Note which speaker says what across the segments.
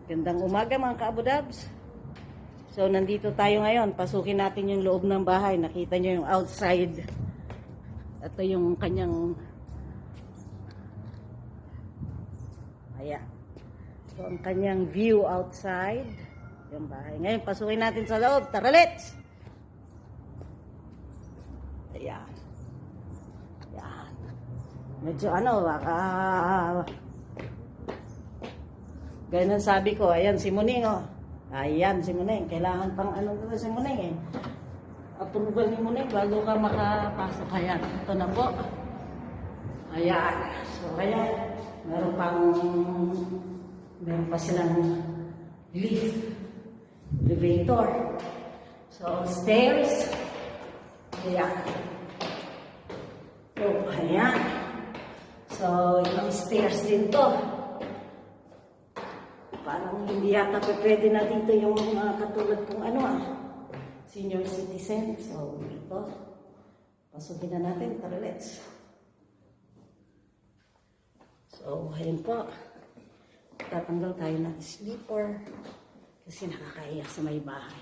Speaker 1: Gandang umaga mga ka-Abudabs. So, nandito tayo ngayon. Pasukin natin yung loob ng bahay. Nakita nyo yung outside. Ito yung kanyang... Ayan. So, ang kanyang view outside. Yung bahay. Ngayon, pasukin natin sa loob. Tara, let's! Ayan. Ayan. Medyo ganun sabi ko, ayan si Muning, oh. Ayan si Muning. Kailangan pang si Muning, eh. Approval ni Muning bago ka makapasok. Ayan. Ito na po. Ayan. So, ayan. Meron pa silang elevator. So, stairs. Ayan. So, ayan. So, yung stairs din to. Parang hindi yata pwede na dito yung mga katulad kong senior citizen. So, ito. Pasukin na natin. Tara, let's. So, ayun po. Tatanggal tayo ng sleeper kasi nakakahiya sa may bahay.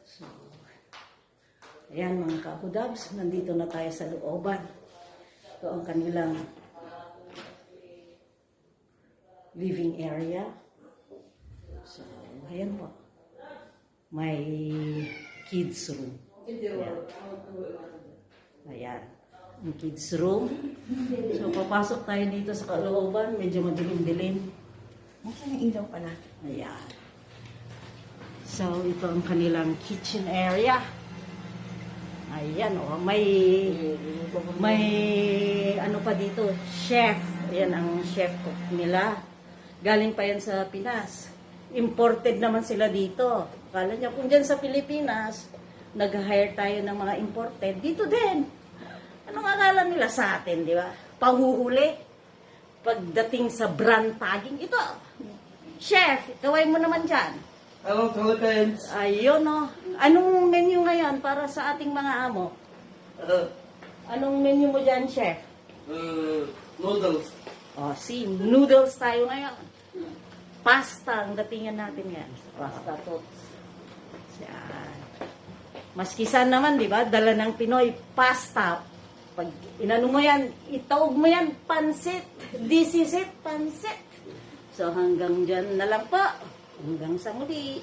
Speaker 1: So, ayan mga ka-Abudabs. Nandito na tayo sa looban. Ito ang kanilang living area. So, ayan po. May kids room. Ayan. Ayan. Ang kids room. So, papasok tayo dito sa kalooban. Medyo madilim-dilim.
Speaker 2: Mukha ng ilaw pala.
Speaker 1: Ayan. So, ito ang kanilang kitchen area. Ayan, oh. May ano pa dito, chef. Ayan ang chef cook nila. Galing pa yan sa Pinas. Imported naman sila dito. Kala niya kung dyan sa Pilipinas, nag-hire tayo ng mga imported. Dito din. Anong akala nila sa atin, di ba? Pahuhuli. Pagdating sa brand tagging, ito. Chef, kaway mo naman dyan.
Speaker 3: Hello, Philippines.
Speaker 1: Ayun, oh. Anong menu ngayon para sa ating mga amo? Anong menu mo dyan, chef?
Speaker 3: Noodles.
Speaker 1: Oh, noodles tayo ngayon. Pasta ang datingan natin yan. Pasta tots. Yan. Maskisan naman, di ba? Dala ng Pinoy, pasta. Pag inano mo yan, itaog mo yan, pansit. This is it, pansit. So hanggang dyan na lang po. Hanggang sa muli.